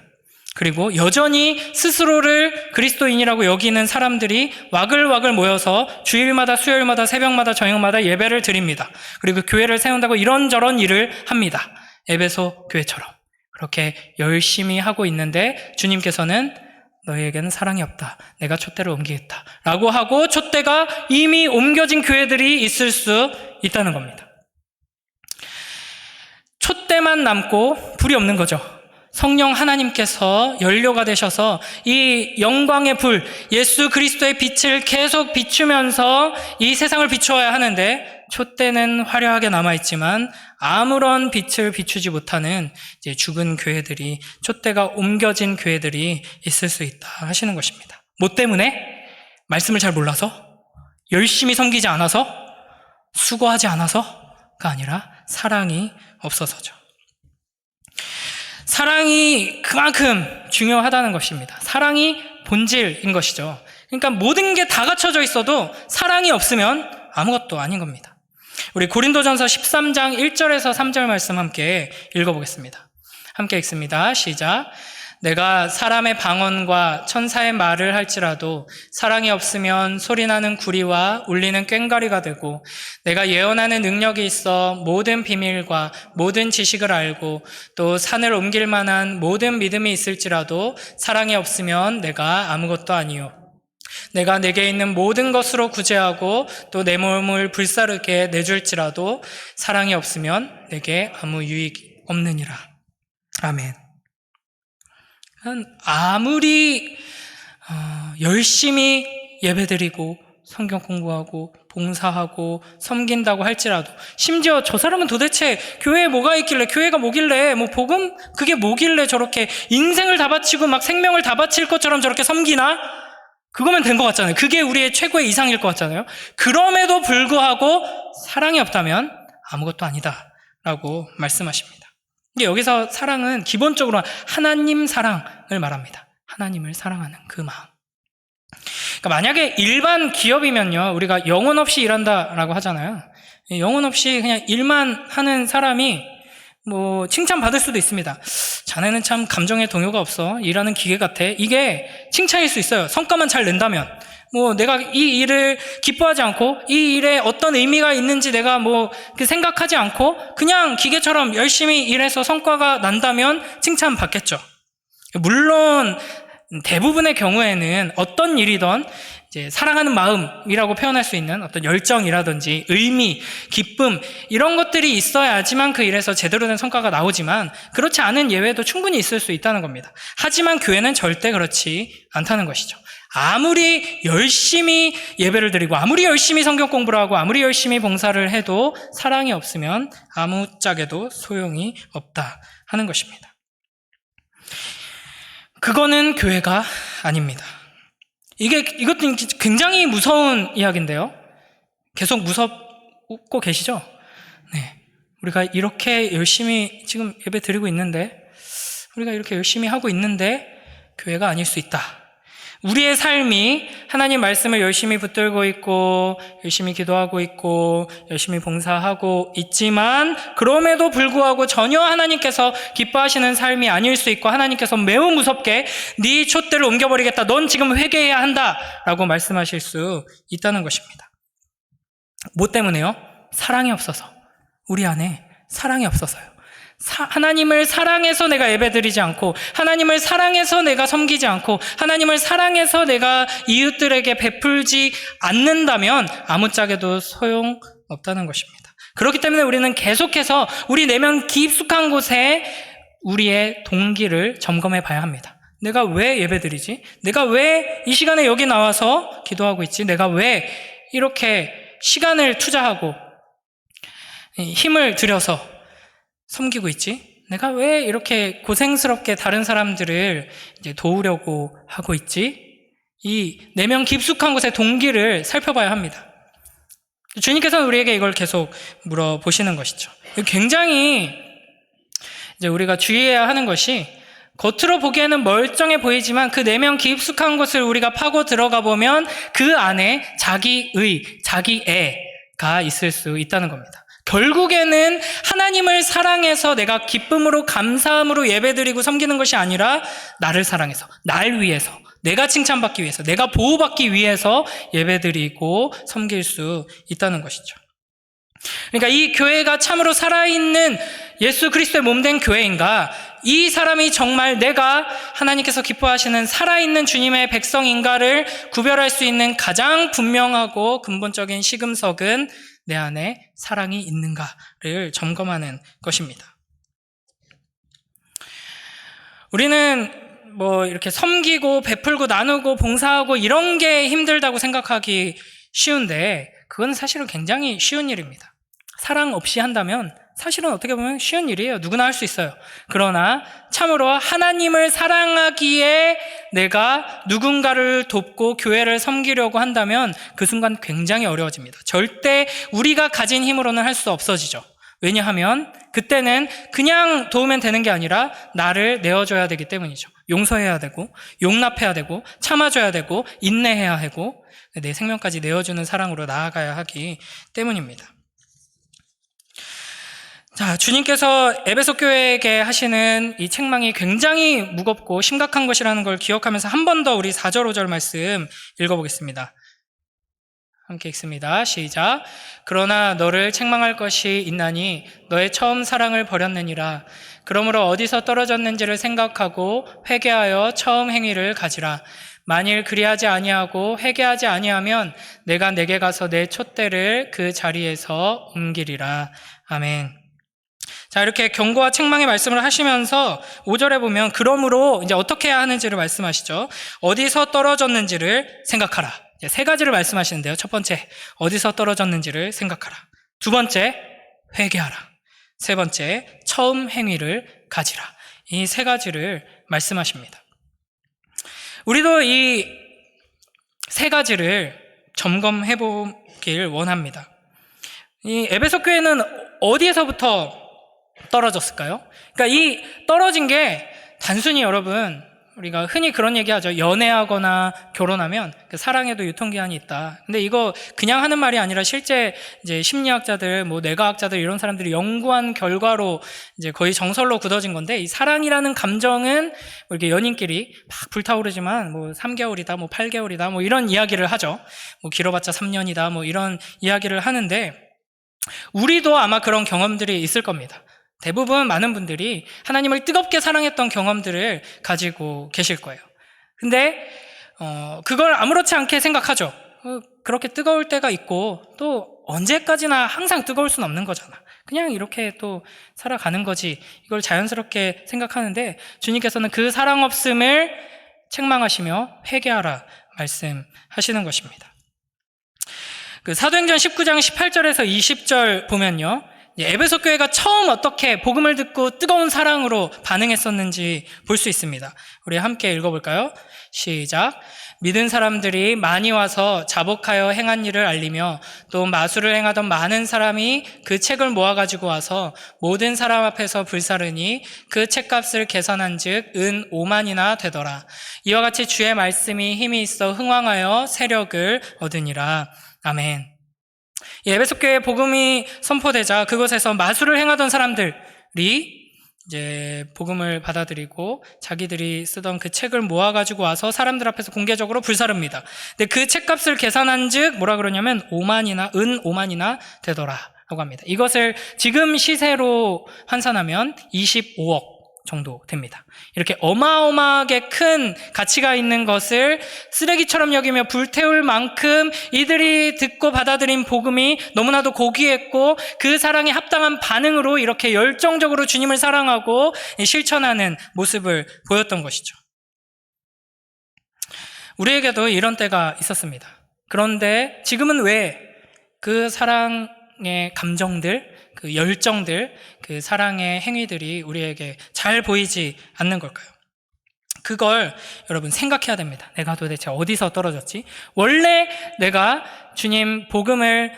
그리고 여전히 스스로를 그리스도인이라고 여기는 사람들이 와글와글 모여서 주일마다, 수요일마다, 새벽마다, 저녁마다 예배를 드립니다. 그리고 교회를 세운다고 이런저런 일을 합니다. 에베소 교회처럼 그렇게 열심히 하고 있는데 주님께서는 너희에게는 사랑이 없다, 내가 촛대를 옮기겠다 라고 하고 촛대가 이미 옮겨진 교회들이 있을 수 있다는 겁니다. 촛대만 남고 불이 없는 거죠. 성령 하나님께서 연료가 되셔서 이 영광의 불, 예수 그리스도의 빛을 계속 비추면서 이 세상을 비추어야 하는데, 촛대는 화려하게 남아있지만 아무런 빛을 비추지 못하는 이제 죽은 교회들이, 촛대가 옮겨진 교회들이 있을 수 있다 하시는 것입니다. 뭐 때문에? 말씀을 잘 몰라서? 열심히 섬기지 않아서? 수고하지 않아서가 아니라 사랑이 없어서죠. 사랑이 그만큼 중요하다는 것입니다. 사랑이 본질인 것이죠. 그러니까 모든 게 다 갖춰져 있어도 사랑이 없으면 아무것도 아닌 겁니다. 우리 고린도전서 13장 1절에서 3절 말씀 함께 읽어보겠습니다. 함께 읽습니다. 시작. 내가 사람의 방언과 천사의 말을 할지라도 사랑이 없으면 소리나는 구리와 울리는 꽹과리가 되고, 내가 예언하는 능력이 있어 모든 비밀과 모든 지식을 알고 또 산을 옮길 만한 모든 믿음이 있을지라도 사랑이 없으면 내가 아무것도 아니요. 내가 내게 있는 모든 것으로 구제하고 또 내 몸을 불사르게 내줄지라도 사랑이 없으면 내게 아무 유익이 없느니라. 아멘. 아무리 열심히 예배드리고 성경 공부하고 봉사하고 섬긴다고 할지라도, 심지어 저 사람은 도대체 교회에 뭐가 있길래, 교회가 뭐길래, 뭐 복음? 그게 뭐길래 저렇게 인생을 다 바치고 막 생명을 다 바칠 것처럼 저렇게 섬기나? 그거면 된 것 같잖아요. 그게 우리의 최고의 이상일 것 같잖아요. 그럼에도 불구하고 사랑이 없다면 아무것도 아니다 라고 말씀하십니다. 근데 여기서 사랑은 기본적으로 하나님 사랑을 말합니다. 하나님을 사랑하는 그 마음. 그러니까 만약에 일반 기업이면요, 우리가 영혼 없이 일한다라고 하잖아요. 영혼 없이 그냥 일만 하는 사람이 뭐 칭찬받을 수도 있습니다. 자네는 참 감정의 동요가 없어. 일하는 기계 같아. 이게 칭찬일 수 있어요. 성과만 잘 낸다면. 뭐 내가 이 일을 기뻐하지 않고 이 일에 어떤 의미가 있는지 내가 뭐 생각하지 않고 그냥 기계처럼 열심히 일해서 성과가 난다면 칭찬받겠죠. 물론 대부분의 경우에는 어떤 일이든 이제 사랑하는 마음이라고 표현할 수 있는 어떤 열정이라든지 의미, 기쁨 이런 것들이 있어야지만 그 일에서 제대로 된 성과가 나오지만 그렇지 않은 예외도 충분히 있을 수 있다는 겁니다. 하지만 교회는 절대 그렇지 않다는 것이죠. 아무리 열심히 예배를 드리고 아무리 열심히 성경 공부를 하고 아무리 열심히 봉사를 해도 사랑이 없으면 아무짝에도 소용이 없다 하는 것입니다. 그거는 교회가 아닙니다. 이것도 굉장히 무서운 이야기인데요. 계속 무섭고 계시죠? 네. 우리가 이렇게 열심히 지금 예배 드리고 있는데, 우리가 이렇게 열심히 하고 있는데, 교회가 아닐 수 있다. 우리의 삶이 하나님 말씀을 열심히 붙들고 있고, 열심히 기도하고 있고, 열심히 봉사하고 있지만, 그럼에도 불구하고 전혀 하나님께서 기뻐하시는 삶이 아닐 수 있고, 하나님께서 매우 무섭게 네 촛대를 옮겨버리겠다. 넌 지금 회개해야 한다. 라고 말씀하실 수 있다는 것입니다. 뭐 때문에요? 사랑이 없어서. 우리 안에 사랑이 없어서요. 하나님을 사랑해서 내가 예배드리지 않고 하나님을 사랑해서 내가 섬기지 않고 하나님을 사랑해서 내가 이웃들에게 베풀지 않는다면 아무짝에도 소용없다는 것입니다. 그렇기 때문에 우리는 계속해서 우리 내면 깊숙한 곳에 우리의 동기를 점검해 봐야 합니다. 내가 왜 예배드리지? 내가 왜 이 시간에 여기 나와서 기도하고 있지? 내가 왜 이렇게 시간을 투자하고 힘을 들여서 섬기고 있지? 내가 왜 이렇게 고생스럽게 다른 사람들을 이제 도우려고 하고 있지? 이 내면 깊숙한 곳의 동기를 살펴봐야 합니다. 주님께서는 우리에게 이걸 계속 물어보시는 것이죠. 굉장히 이제 우리가 주의해야 하는 것이 겉으로 보기에는 멀쩡해 보이지만 그 내면 깊숙한 곳을 우리가 파고 들어가 보면 그 안에 자기의, 자기애가 있을 수 있다는 겁니다. 결국에는 하나님을 사랑해서 내가 기쁨으로 감사함으로 예배드리고 섬기는 것이 아니라 나를 사랑해서, 날 위해서, 내가 칭찬받기 위해서, 내가 보호받기 위해서 예배드리고 섬길 수 있다는 것이죠. 그러니까 이 교회가 참으로 살아있는 예수 그리스도의 몸된 교회인가? 이 사람이 정말 내가 하나님께서 기뻐하시는 살아있는 주님의 백성인가를 구별할 수 있는 가장 분명하고 근본적인 시금석은 내 안에 사랑이 있는가를 점검하는 것입니다. 우리는 뭐 이렇게 섬기고 베풀고 나누고 봉사하고 이런 게 힘들다고 생각하기 쉬운데 그건 사실은 굉장히 쉬운 일입니다. 사랑 없이 한다면 사실은 어떻게 보면 쉬운 일이에요. 누구나 할 수 있어요. 그러나 참으로 하나님을 사랑하기에 내가 누군가를 돕고 교회를 섬기려고 한다면 그 순간 굉장히 어려워집니다. 절대 우리가 가진 힘으로는 할 수 없어지죠. 왜냐하면 그때는 그냥 도우면 되는 게 아니라 나를 내어줘야 되기 때문이죠. 용서해야 되고 용납해야 되고 참아줘야 되고 인내해야 하고 내 생명까지 내어주는 사랑으로 나아가야 하기 때문입니다. 자, 주님께서 에베소 교회에게 하시는 이 책망이 굉장히 무겁고 심각한 것이라는 걸 기억하면서 한 번 더 우리 4절 5절 말씀 읽어보겠습니다. 함께 읽습니다. 시작. 그러나 너를 책망할 것이 있나니 너의 처음 사랑을 버렸느니라. 그러므로 어디서 떨어졌는지를 생각하고 회개하여 처음 행위를 가지라. 만일 그리하지 아니하고 회개하지 아니하면 내가 내게 가서 내 촛대를 그 자리에서 옮기리라. 아멘. 자, 이렇게 경고와 책망의 말씀을 하시면서 5절에 보면 그러므로 이제 어떻게 해야 하는지를 말씀하시죠. 어디서 떨어졌는지를 생각하라. 세 가지를 말씀하시는데요. 첫 번째, 어디서 떨어졌는지를 생각하라. 두 번째, 회개하라. 세 번째, 처음 행위를 가지라. 이 세 가지를 말씀하십니다. 우리도 이 세 가지를 점검해 보길 원합니다. 이 에베소 교회는 어디에서부터 떨어졌을까요? 그러니까 이 떨어진 게 단순히 여러분, 우리가 흔히 그런 얘기 하죠. 연애하거나 결혼하면 그 사랑에도 유통기한이 있다. 근데 이거 그냥 하는 말이 아니라 실제 이제 심리학자들, 뭐 뇌과학자들 이런 사람들이 연구한 결과로 이제 거의 정설로 굳어진 건데, 이 사랑이라는 감정은 뭐 이렇게 연인끼리 막 불타오르지만 뭐 3개월이다, 뭐 8개월이다, 뭐 이런 이야기를 하죠. 뭐 길어봤자 3년이다, 뭐 이런 이야기를 하는데, 우리도 아마 그런 경험들이 있을 겁니다. 대부분 많은 분들이 하나님을 뜨겁게 사랑했던 경험들을 가지고 계실 거예요. 근데 그걸 아무렇지 않게 생각하죠. 그렇게 뜨거울 때가 있고 또 언제까지나 항상 뜨거울 수는 없는 거잖아. 그냥 이렇게 또 살아가는 거지. 이걸 자연스럽게 생각하는데, 주님께서는 그 사랑 없음을 책망하시며 회개하라 말씀하시는 것입니다. 그 사도행전 19장 18절에서 20절 보면요, 에베소 교회가 처음 어떻게 복음을 듣고 뜨거운 사랑으로 반응했었는지 볼 수 있습니다. 우리 함께 읽어볼까요? 시작. 믿은 사람들이 많이 와서 자복하여 행한 일을 알리며 또 마술을 행하던 많은 사람이 그 책을 모아가지고 와서 모든 사람 앞에서 불사르니 그 책값을 계산한 즉 은 5만이나 되더라. 이와 같이 주의 말씀이 힘이 있어 흥왕하여 세력을 얻으니라. 아멘. 에베소 교회 복음이 선포되자 그곳에서 마술을 행하던 사람들이 이제 복음을 받아들이고 자기들이 쓰던 그 책을 모아가지고 와서 사람들 앞에서 공개적으로 불사릅니다. 근데 그 책값을 계산한 즉 뭐라 그러냐면 은 5만이나 되더라 라고 합니다. 이것을 지금 시세로 환산하면 25억 정도 됩니다. 이렇게 어마어마하게 큰 가치가 있는 것을 쓰레기처럼 여기며 불태울 만큼 이들이 듣고 받아들인 복음이 너무나도 고귀했고 그 사랑에 합당한 반응으로 이렇게 열정적으로 주님을 사랑하고 실천하는 모습을 보였던 것이죠. 우리에게도 이런 때가 있었습니다. 그런데 지금은 왜 그 사랑의 감정들, 그 열정들, 그 사랑의 행위들이 우리에게 잘 보이지 않는 걸까요? 그걸 여러분 생각해야 됩니다. 내가 도대체 어디서 떨어졌지? 원래 내가 주님 복음을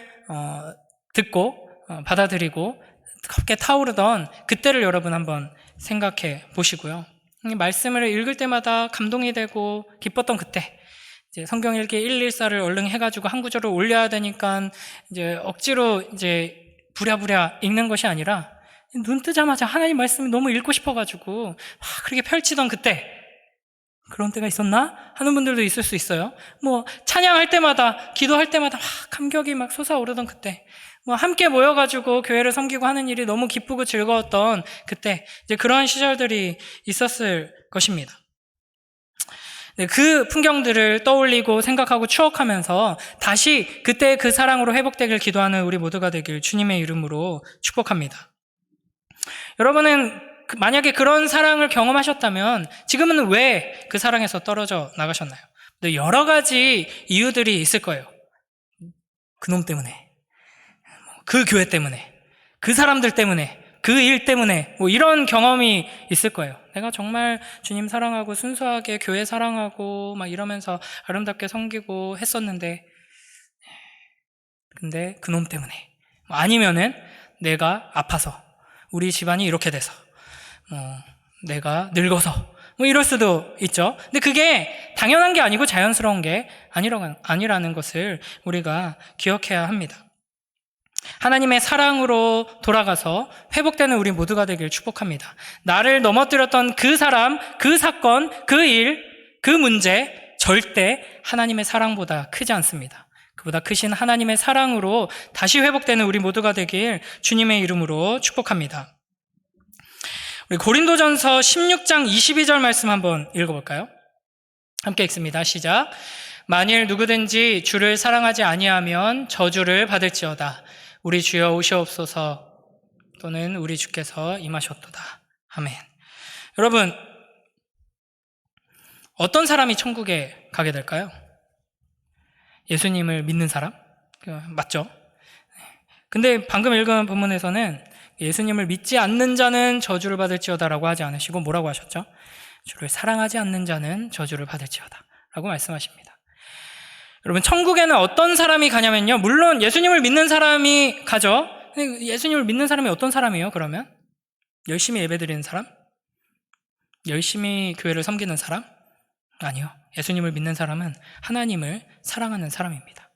듣고 받아들이고 뜨겁게 타오르던 그때를 여러분 한번 생각해 보시고요. 말씀을 읽을 때마다 감동이 되고 기뻤던 그때, 이제 성경 읽기 114를 얼른 해가지고 한 구절을 올려야 되니까 이제 억지로 이제 부랴부랴 읽는 것이 아니라 눈 뜨자마자 하나님 말씀이 너무 읽고 싶어가지고 막 그렇게 펼치던 그때, 그런 때가 있었나? 하는 분들도 있을 수 있어요. 뭐 찬양할 때마다, 기도할 때마다 막 감격이 막 솟아오르던 그때, 뭐 함께 모여가지고 교회를 섬기고 하는 일이 너무 기쁘고 즐거웠던 그때, 이제 그런 시절들이 있었을 것입니다. 네, 그 풍경들을 떠올리고 생각하고 추억하면서 다시 그때 그 사랑으로 회복되길 기도하는 우리 모두가 되길 주님의 이름으로 축복합니다. 여러분은 만약에 그런 사랑을 경험하셨다면 지금은 왜 그 사랑에서 떨어져 나가셨나요? 여러 가지 이유들이 있을 거예요. 그놈 때문에, 그 교회 때문에, 그 사람들 때문에, 그 일 때문에, 뭐 이런 경험이 있을 거예요. 내가 정말 주님 사랑하고 순수하게 교회 사랑하고 막 이러면서 아름답게 섬기고 했었는데, 근데 그놈 때문에, 아니면은 내가 아파서, 우리 집안이 이렇게 돼서, 내가 늙어서, 뭐 이럴 수도 있죠. 근데 그게 당연한 게 아니고 자연스러운 게 아니라는 것을 우리가 기억해야 합니다. 하나님의 사랑으로 돌아가서 회복되는 우리 모두가 되길 축복합니다. 나를 넘어뜨렸던 그 사람, 그 사건, 그 일, 그 문제 절대 하나님의 사랑보다 크지 않습니다. 그보다 크신 하나님의 사랑으로 다시 회복되는 우리 모두가 되길 주님의 이름으로 축복합니다. 우리 고린도전서 16장 22절 말씀 한번 읽어볼까요? 함께 읽습니다. 시작. 만일 누구든지 주를 사랑하지 아니하면 저주를 받을지어다. 우리 주여 오시옵소서. 또는 우리 주께서 임하셨도다. 아멘. 여러분, 어떤 사람이 천국에 가게 될까요? 예수님을 믿는 사람? 맞죠? 근데 방금 읽은 본문에서는 예수님을 믿지 않는 자는 저주를 받을지어다라고 하지 않으시고 뭐라고 하셨죠? 주를 사랑하지 않는 자는 저주를 받을지어다 라고 말씀하십니다. 여러분, 천국에는 어떤 사람이 가냐면요, 물론 예수님을 믿는 사람이 가죠. 근데 예수님을 믿는 사람이 어떤 사람이에요, 그러면? 열심히 예배드리는 사람? 열심히 교회를 섬기는 사람? 아니요. 예수님을 믿는 사람은 하나님을 사랑하는 사람입니다.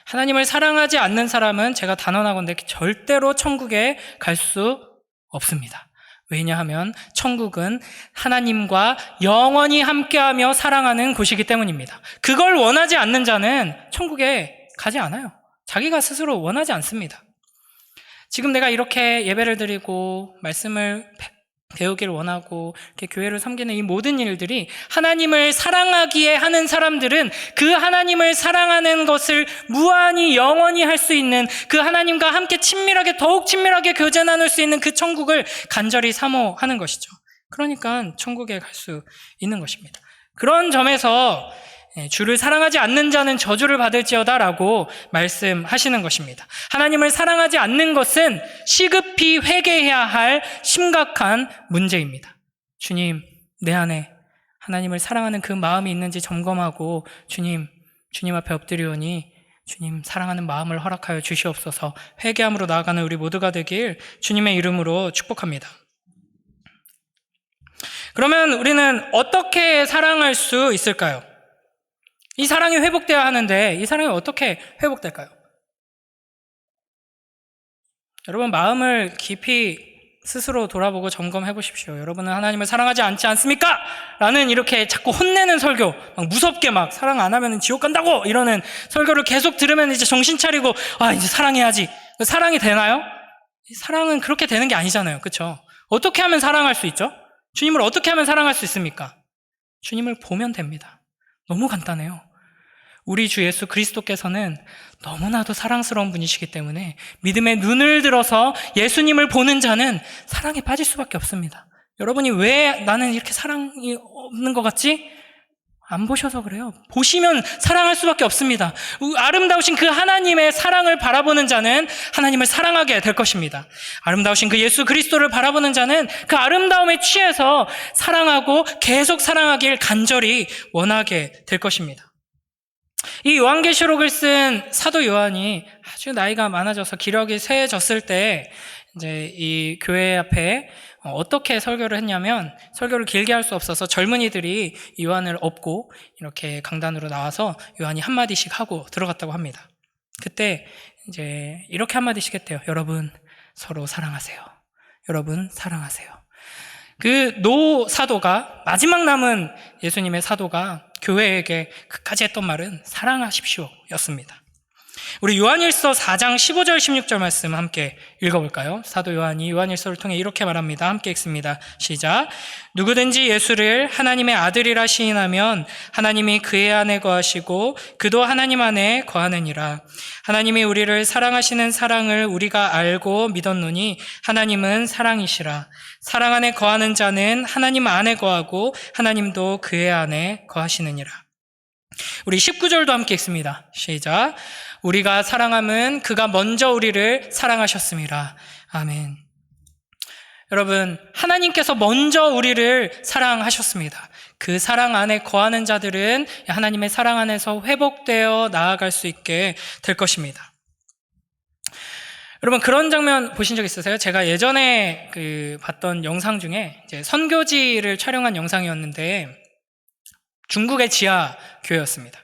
하나님을 사랑하지 않는 사람은 제가 단언하건대 절대로 천국에 갈 수 없습니다. 왜냐하면 천국은 하나님과 영원히 함께하며 사랑하는 곳이기 때문입니다. 그걸 원하지 않는 자는 천국에 가지 않아요. 자기가 스스로 원하지 않습니다. 지금 내가 이렇게 예배를 드리고 말씀을 배우기를 원하고 이렇게 교회를 섬기는 이 모든 일들이 하나님을 사랑하기에 하는 사람들은 그 하나님을 사랑하는 것을 무한히 영원히 할 수 있는, 그 하나님과 함께 친밀하게, 더욱 친밀하게 교제 나눌 수 있는 그 천국을 간절히 사모하는 것이죠. 그러니까 천국에 갈 수 있는 것입니다. 그런 점에서 주를 사랑하지 않는 자는 저주를 받을지어다 라고 말씀하시는 것입니다. 하나님을 사랑하지 않는 것은 시급히 회개해야 할 심각한 문제입니다. 주님, 내 안에 하나님을 사랑하는 그 마음이 있는지 점검하고 주님 앞에 엎드리오니 주님 사랑하는 마음을 허락하여 주시옵소서. 회개함으로 나아가는 우리 모두가 되길 주님의 이름으로 축복합니다. 그러면 우리는 어떻게 사랑할 수 있을까요? 이 사랑이 회복되어야 하는데 이 사랑이 어떻게 회복될까요? 여러분 마음을 깊이 스스로 돌아보고 점검해 보십시오. 여러분은 하나님을 사랑하지 않지 않습니까? 라는 이렇게 자꾸 혼내는 설교, 막 무섭게 막 사랑 안 하면 지옥 간다고 이러는 설교를 계속 들으면 이제 정신 차리고 이제 사랑해야지. 사랑이 되나요? 사랑은 그렇게 되는 게 아니잖아요. 그렇죠? 어떻게 하면 사랑할 수 있죠? 주님을 어떻게 하면 사랑할 수 있습니까? 주님을 보면 됩니다. 너무 간단해요. 우리 주 예수 그리스도께서는 너무나도 사랑스러운 분이시기 때문에 믿음의 눈을 들어서 예수님을 보는 자는 사랑에 빠질 수밖에 없습니다. 여러분이 왜 나는 이렇게 사랑이 없는 것 같지? 안 보셔서 그래요. 보시면 사랑할 수밖에 없습니다. 아름다우신 그 하나님의 사랑을 바라보는 자는 하나님을 사랑하게 될 것입니다. 아름다우신 그 예수 그리스도를 바라보는 자는 그 아름다움에 취해서 사랑하고 계속 사랑하길 간절히 원하게 될 것입니다. 이 요한계시록을 쓴 사도 요한이 아주 나이가 많아져서 기력이 쇠해졌을 때 이제 이 교회 앞에 어떻게 설교를 했냐면, 설교를 길게 할 수 없어서 젊은이들이 요한을 업고 이렇게 강단으로 나와서 요한이 한마디씩 하고 들어갔다고 합니다. 그때 이제 이렇게 한마디씩 했대요. 여러분 서로 사랑하세요. 여러분 사랑하세요. 그 노 사도가, 마지막 남은 예수님의 사도가 교회에게 끝까지 했던 말은 사랑하십시오 였습니다. 우리 요한일서 4장 15절 16절 말씀 함께 읽어볼까요? 사도 요한이 요한일서를 통해 이렇게 말합니다. 함께 읽습니다. 시작. 누구든지 예수를 하나님의 아들이라 시인하면 하나님이 그의 안에 거하시고 그도 하나님 안에 거하느니라. 하나님이 우리를 사랑하시는 사랑을 우리가 알고 믿었노니 하나님은 사랑이시라. 사랑 안에 거하는 자는 하나님 안에 거하고 하나님도 그의 안에 거하시느니라. 우리 19절도 함께 읽습니다. 시작. 우리가 사랑함은 그가 먼저 우리를 사랑하셨습니다. 아멘. 여러분, 하나님께서 먼저 우리를 사랑하셨습니다. 그 사랑 안에 거하는 자들은 하나님의 사랑 안에서 회복되어 나아갈 수 있게 될 것입니다. 여러분, 그런 장면 보신 적 있으세요? 제가 예전에 봤던 영상 중에 이제 선교지를 촬영한 영상이었는데 중국의 지하 교회였습니다.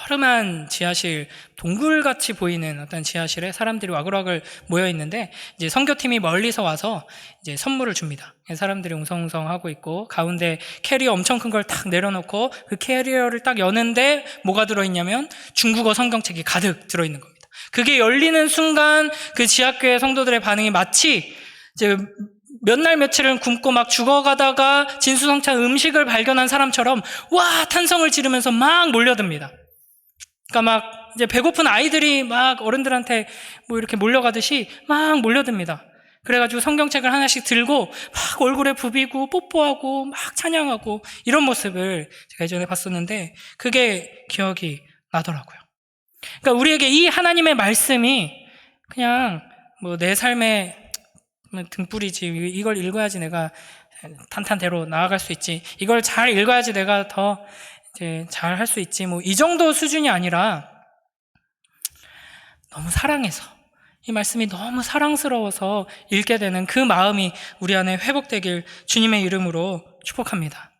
허름한 지하실, 동굴같이 보이는 어떤 지하실에 사람들이 와글와글 모여 있는데 이제 선교팀이 멀리서 와서 이제 선물을 줍니다. 사람들이 웅성웅성 하고 있고 가운데 캐리어 엄청 큰 걸 딱 내려놓고 그 캐리어를 딱 여는데 뭐가 들어있냐면 중국어 성경책이 가득 들어있는 겁니다. 그게 열리는 순간 그 지하교회 성도들의 반응이 마치 이제 몇 날 며칠은 굶고 막 죽어가다가 진수성찬 음식을 발견한 사람처럼 와 탄성을 지르면서 막 몰려듭니다. 그러니까 막 이제 배고픈 아이들이 막 어른들한테 뭐 이렇게 몰려가듯이 막 몰려듭니다. 그래가지고 성경책을 하나씩 들고 막 얼굴에 부비고 뽀뽀하고 막 찬양하고 이런 모습을 제가 예전에 봤었는데 그게 기억이 나더라고요. 그러니까 우리에게 이 하나님의 말씀이 그냥 뭐 내 삶의 등불이지, 이걸 읽어야지 내가 탄탄대로 나아갈 수 있지, 이걸 잘 읽어야지 내가 더 이제 잘 할 수 있지, 뭐 이 정도 수준이 아니라 너무 사랑해서 이 말씀이 너무 사랑스러워서 읽게 되는 그 마음이 우리 안에 회복되길 주님의 이름으로 축복합니다.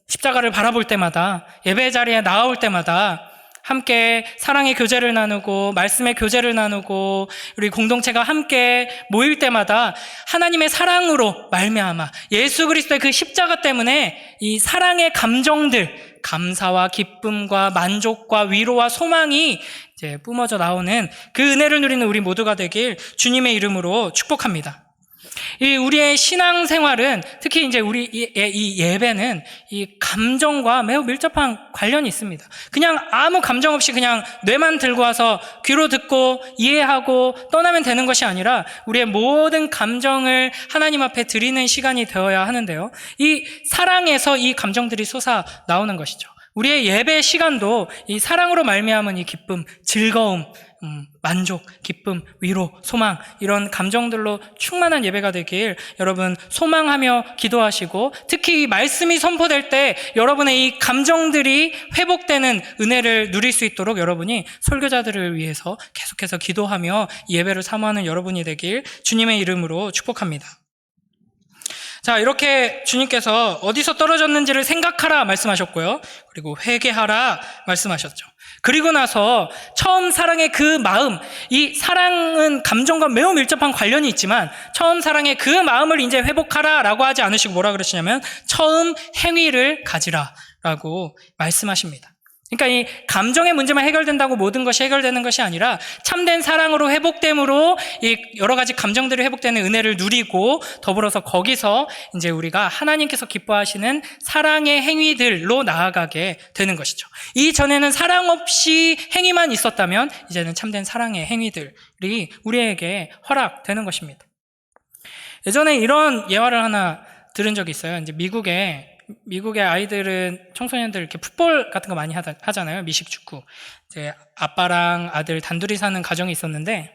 십자가를 바라볼 때마다, 예배 자리에 나아올 때마다 함께 사랑의 교제를 나누고 말씀의 교제를 나누고 우리 공동체가 함께 모일 때마다 하나님의 사랑으로 말미암아 예수 그리스도의 그 십자가 때문에 이 사랑의 감정들, 감사와 기쁨과 만족과 위로와 소망이 이제 뿜어져 나오는 그 은혜를 누리는 우리 모두가 되길 주님의 이름으로 축복합니다. 이 우리의 신앙생활은 특히 이제 우리 이 예배는 이 감정과 매우 밀접한 관련이 있습니다. 그냥 아무 감정 없이 그냥 뇌만 들고 와서 귀로 듣고 이해하고 떠나면 되는 것이 아니라 우리의 모든 감정을 하나님 앞에 드리는 시간이 되어야 하는데요. 이 사랑에서 이 감정들이 솟아 나오는 것이죠. 우리의 예배 시간도 이 사랑으로 말미암은 이 기쁨, 즐거움, 만족, 기쁨, 위로, 소망 이런 감정들로 충만한 예배가 되길 여러분 소망하며 기도하시고 특히 이 말씀이 선포될 때 여러분의 이 감정들이 회복되는 은혜를 누릴 수 있도록 여러분이 설교자들을 위해서 계속해서 기도하며 예배를 사모하는 여러분이 되길 주님의 이름으로 축복합니다. 자, 이렇게 주님께서 어디서 떨어졌는지를 생각하라 말씀하셨고요. 그리고 회개하라 말씀하셨죠. 그리고 나서 처음 사랑의 그 마음, 이 사랑은 감정과 매우 밀접한 관련이 있지만 처음 사랑의 그 마음을 이제 회복하라 라고 하지 않으시고 뭐라 그러시냐면 처음 행위를 가지라 라고 말씀하십니다. 그러니까 이 감정의 문제만 해결된다고 모든 것이 해결되는 것이 아니라 참된 사랑으로 회복됨으로 이 여러 가지 감정들이 회복되는 은혜를 누리고 더불어서 거기서 이제 우리가 하나님께서 기뻐하시는 사랑의 행위들로 나아가게 되는 것이죠. 이전에는 사랑 없이 행위만 있었다면 이제는 참된 사랑의 행위들이 우리에게 허락되는 것입니다. 예전에 이런 예화를 하나 들은 적이 있어요. 이제 미국의 아이들은 청소년들 이렇게 풋볼 같은 거 많이 하잖아요. 미식 축구. 이제 아빠랑 아들 단둘이 사는 가정이 있었는데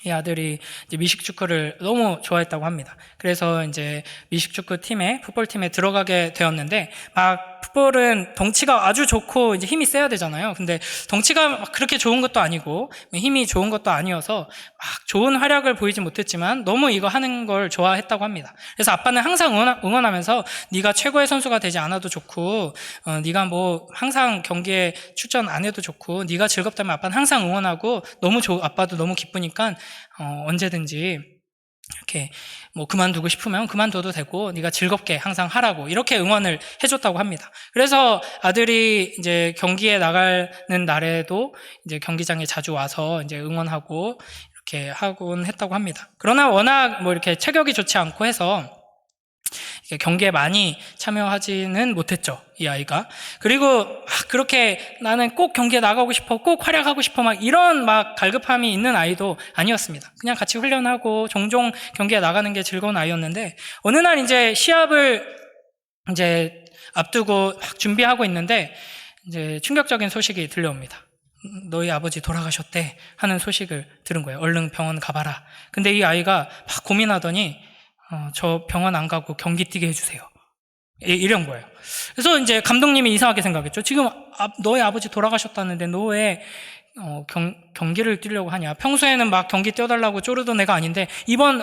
이 아들이 이제 미식 축구를 너무 좋아했다고 합니다. 그래서 이제 미식 축구 팀에 풋볼 팀에 들어가게 되었는데 막 풋볼은 덩치가 아주 좋고 이제 힘이 세야 되잖아요. 근데 덩치가 막 그렇게 좋은 것도 아니고 힘이 좋은 것도 아니어서 막 좋은 활약을 보이지 못했지만 너무 이거 하는 걸 좋아했다고 합니다. 그래서 아빠는 항상 응원하면서 네가 최고의 선수가 되지 않아도 좋고 네가 뭐 항상 경기에 출전 안 해도 좋고 네가 즐겁다면 아빠는 항상 응원하고 아빠도 너무 기쁘니까 언제든지 이렇게 뭐 그만두고 싶으면 그만둬도 되고 네가 즐겁게 항상 하라고 이렇게 응원을 해줬다고 합니다. 그래서 아들이 이제 경기에 나가는 날에도 이제 경기장에 자주 와서 이제 응원하고 이렇게 하곤 했다고 합니다. 그러나 워낙 뭐 이렇게 체격이 좋지 않고 해서 경기에 많이 참여하지는 못했죠, 이 아이가. 그리고 그렇게 나는 꼭 경기에 나가고 싶어, 꼭 활약하고 싶어 막 이런 막 갈급함이 있는 아이도 아니었습니다. 그냥 같이 훈련하고 종종 경기에 나가는 게 즐거운 아이였는데 어느 날 이제 시합을 이제 앞두고 막 준비하고 있는데 이제 충격적인 소식이 들려옵니다. 너희 아버지 돌아가셨대 하는 소식을 들은 거예요. 얼른 병원 가봐라. 근데 이 아이가 막 고민하더니 저 병원 안 가고 경기 뛰게 해주세요. 이런 거예요. 그래서 이제 감독님이 이상하게 생각했죠. 지금 너희 아버지 돌아가셨다는데 너 왜 경기를 뛰려고 하냐. 평소에는 막 경기 뛰어달라고 쪼르던 애가 아닌데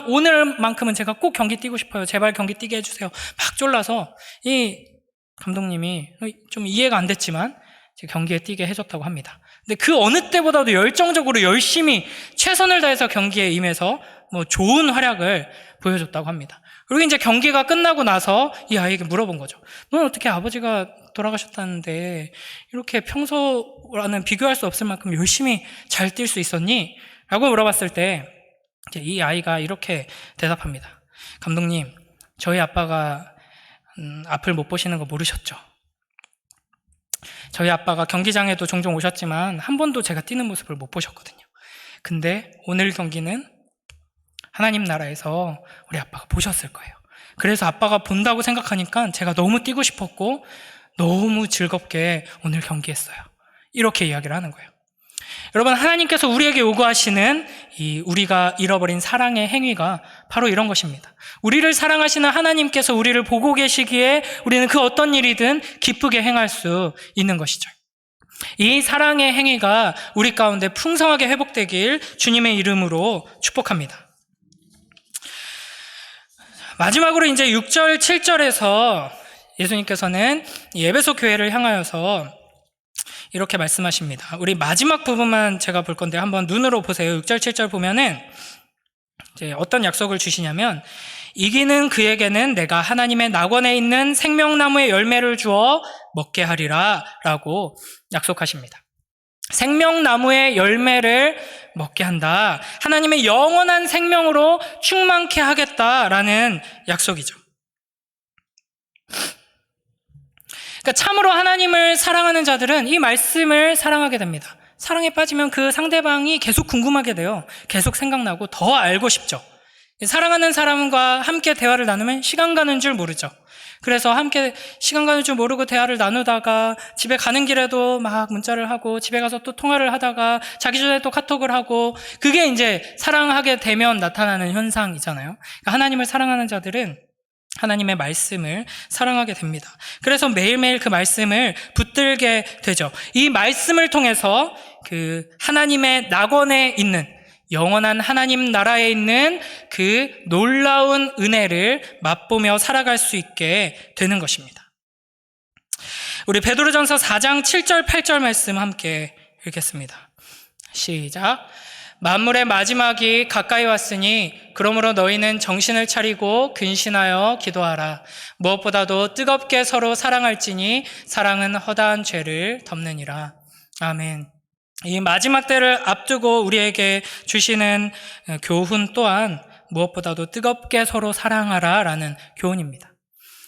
오늘만큼은 제가 꼭 경기 뛰고 싶어요. 제발 경기 뛰게 해주세요. 막 쫄라서 이 감독님이 좀 이해가 안 됐지만 경기에 뛰게 해줬다고 합니다. 근데 그 어느 때보다도 열정적으로 열심히 최선을 다해서 경기에 임해서 뭐 좋은 활약을 보여줬다고 합니다. 그리고 이제 경기가 끝나고 나서 이 아이에게 물어본 거죠. 넌 어떻게 아버지가 돌아가셨다는데 이렇게 평소와는 비교할 수 없을 만큼 열심히 잘 뛸 수 있었니? 라고 물어봤을 때 이 아이가 이렇게 대답합니다. 감독님, 저희 아빠가 앞을 못 보시는 거 모르셨죠? 저희 아빠가 경기장에도 종종 오셨지만 한 번도 제가 뛰는 모습을 못 보셨거든요. 근데 오늘 경기는 하나님 나라에서 우리 아빠가 보셨을 거예요. 그래서 아빠가 본다고 생각하니까 제가 너무 뛰고 싶었고 너무 즐겁게 오늘 경기했어요. 이렇게 이야기를 하는 거예요. 여러분, 하나님께서 우리에게 요구하시는 우리가 잃어버린 사랑의 행위가 바로 이런 것입니다. 우리를 사랑하시는 하나님께서 우리를 보고 계시기에 우리는 그 어떤 일이든 기쁘게 행할 수 있는 것이죠. 이 사랑의 행위가 우리 가운데 풍성하게 회복되길 주님의 이름으로 축복합니다. 마지막으로 이제 6절, 7절에서 예수님께서는 에베소 교회를 향하여서 이렇게 말씀하십니다. 우리 마지막 부분만 제가 볼 건데 한번 눈으로 보세요. 6절, 7절 보면은 이제 어떤 약속을 주시냐면, 이기는 그에게는 내가 하나님의 낙원에 있는 생명나무의 열매를 주어 먹게 하리라 라고 약속하십니다. 생명나무의 열매를 먹게 한다. 하나님의 영원한 생명으로 충만케 하겠다라는 약속이죠. 그러니까 참으로 하나님을 사랑하는 자들은 이 말씀을 사랑하게 됩니다. 사랑에 빠지면 그 상대방이 계속 궁금하게 돼요. 계속 생각나고 더 알고 싶죠. 사랑하는 사람과 함께 대화를 나누면 시간 가는 줄 모르죠. 그래서 함께 시간 가는 줄 모르고 대화를 나누다가 집에 가는 길에도 막 문자를 하고 집에 가서 또 통화를 하다가 자기 전에 또 카톡을 하고, 그게 이제 사랑하게 되면 나타나는 현상이잖아요. 그러니까 하나님을 사랑하는 자들은 하나님의 말씀을 사랑하게 됩니다. 그래서 매일매일 그 말씀을 붙들게 되죠. 이 말씀을 통해서 그 하나님의 낙원에 있는, 영원한 하나님 나라에 있는 그 놀라운 은혜를 맛보며 살아갈 수 있게 되는 것입니다. 우리 베드로전서 4장 7절 8절 말씀 함께 읽겠습니다. 시작. 만물의 마지막이 가까이 왔으니 그러므로 너희는 정신을 차리고 근신하여 기도하라. 무엇보다도 뜨겁게 서로 사랑할지니 사랑은 허다한 죄를 덮느니라. 아멘. 이 마지막 때를 앞두고 우리에게 주시는 교훈 또한 무엇보다도 뜨겁게 서로 사랑하라 라는 교훈입니다.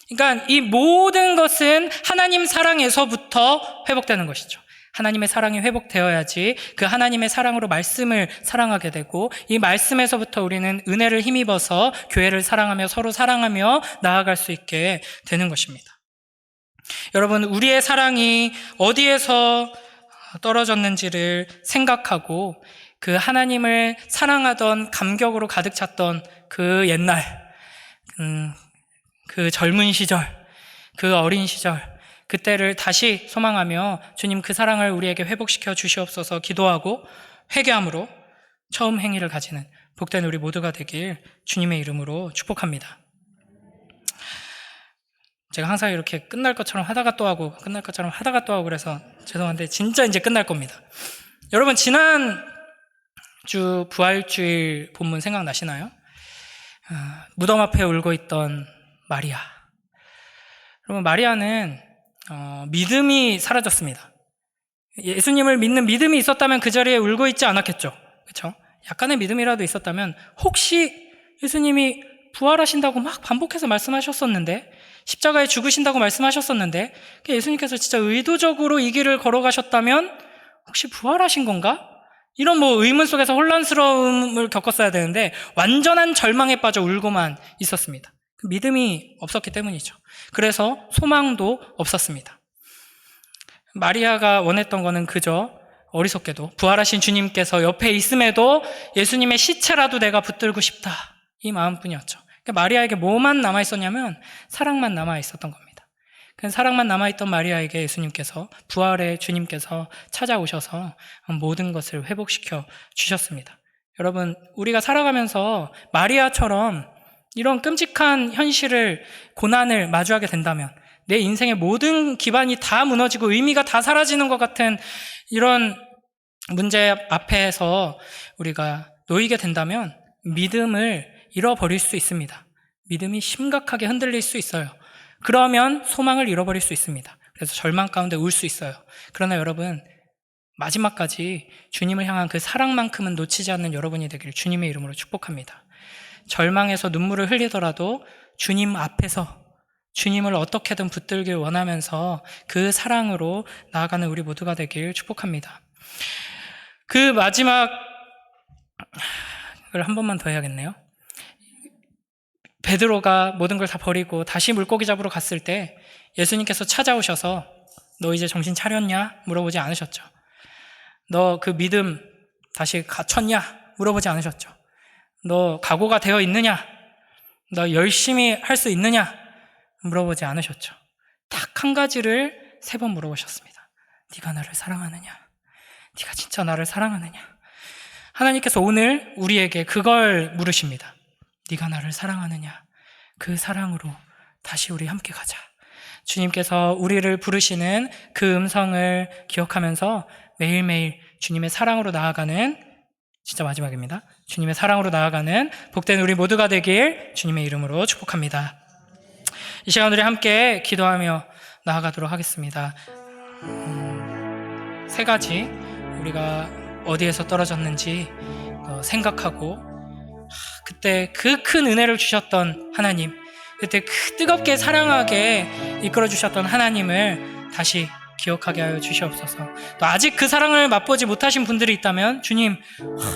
그러니까 이 모든 것은 하나님 사랑에서부터 회복되는 것이죠. 하나님의 사랑이 회복되어야지 그 하나님의 사랑으로 말씀을 사랑하게 되고, 이 말씀에서부터 우리는 은혜를 힘입어서 교회를 사랑하며 서로 사랑하며 나아갈 수 있게 되는 것입니다. 여러분, 우리의 사랑이 어디에서 떨어졌는지를 생각하고 그 하나님을 사랑하던 감격으로 가득 찼던 그 옛날, 그 젊은 시절, 그 어린 시절, 그때를 다시 소망하며 주님 그 사랑을 우리에게 회복시켜 주시옵소서 기도하고 회개함으로 처음 행위를 가지는 복된 우리 모두가 되길 주님의 이름으로 축복합니다. 제가 항상 이렇게 끝날 것처럼 하다가 또 하고 끝날 것처럼 하다가 또 하고 그래서 죄송한데 진짜 이제 끝날 겁니다. 여러분, 지난 주 부활주일 본문 생각나시나요? 무덤 앞에 울고 있던 마리아. 여러분, 마리아는 믿음이 사라졌습니다. 예수님을 믿는 믿음이 있었다면 그 자리에 울고 있지 않았겠죠. 그렇죠? 약간의 믿음이라도 있었다면, 혹시 예수님이 부활하신다고 막 반복해서 말씀하셨었는데, 십자가에 죽으신다고 말씀하셨었는데, 예수님께서 진짜 의도적으로 이 길을 걸어가셨다면 혹시 부활하신 건가? 이런 의문 속에서 혼란스러움을 겪었어야 되는데 완전한 절망에 빠져 울고만 있었습니다. 믿음이 없었기 때문이죠. 그래서 소망도 없었습니다. 마리아가 원했던 거는 그저 어리석게도 부활하신 주님께서 옆에 있음에도 예수님의 시체라도 내가 붙들고 싶다, 이 마음뿐이었죠. 그러니까 마리아에게 뭐만 남아있었냐면 사랑만 남아있었던 겁니다. 그 사랑만 남아있던 마리아에게 예수님께서, 부활의 주님께서 찾아오셔서 모든 것을 회복시켜 주셨습니다. 여러분, 우리가 살아가면서 마리아처럼 이런 끔찍한 현실을, 고난을 마주하게 된다면, 내 인생의 모든 기반이 다 무너지고 의미가 다 사라지는 것 같은 이런 문제 앞에서 우리가 놓이게 된다면 믿음을 잃어버릴 수 있습니다. 믿음이 심각하게 흔들릴 수 있어요. 그러면 소망을 잃어버릴 수 있습니다. 그래서 절망 가운데 울 수 있어요. 그러나 여러분, 마지막까지 주님을 향한 그 사랑만큼은 놓치지 않는 여러분이 되길 주님의 이름으로 축복합니다. 절망에서 눈물을 흘리더라도 주님 앞에서 주님을 어떻게든 붙들길 원하면서 그 사랑으로 나아가는 우리 모두가 되길 축복합니다. 그 마지막을 한 번만 더 해야겠네요. 베드로가 모든 걸 다 버리고 다시 물고기 잡으러 갔을 때 예수님께서 찾아오셔서 너 이제 정신 차렸냐? 물어보지 않으셨죠. 너 그 믿음 다시 갖췄냐? 물어보지 않으셨죠. 너 각오가 되어 있느냐? 너 열심히 할 수 있느냐? 물어보지 않으셨죠. 딱 한 가지를 3번 물어보셨습니다. 네가 나를 사랑하느냐? 네가 진짜 나를 사랑하느냐? 하나님께서 오늘 우리에게 그걸 물으십니다. 네가 나를 사랑하느냐? 그 사랑으로 다시 우리 함께 가자. 주님께서 우리를 부르시는 그 음성을 기억하면서 매일매일 주님의 사랑으로 나아가는, 진짜 마지막입니다, 주님의 사랑으로 나아가는 복된 우리 모두가 되길 주님의 이름으로 축복합니다. 이 시간 우리 함께 기도하며 나아가도록 하겠습니다. 세 가지 우리가 어디에서 떨어졌는지 생각하고, 그때 그 큰 은혜를 주셨던 하나님, 그때 뜨겁게 사랑하게 이끌어 주셨던 하나님을 다시 기억하게 하여 주시옵소서. 또 아직 그 사랑을 맛보지 못하신 분들이 있다면 주님,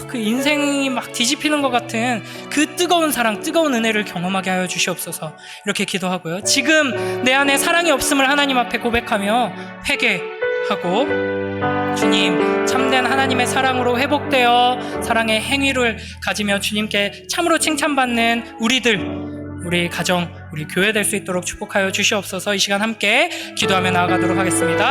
그 인생이 막 뒤집히는 것 같은 그 뜨거운 사랑, 뜨거운 은혜를 경험하게 하여 주시옵소서. 이렇게 기도하고요. 지금 내 안에 사랑이 없음을 하나님 앞에 고백하며 회개하고, 주님, 참된 하나님의 사랑으로 회복되어 사랑의 행위를 가지며 주님께 참으로 칭찬받는 우리 가정, 우리 교회 될 수 있도록 축복하여 주시옵소서. 이 시간 함께 기도하며 나아가도록 하겠습니다.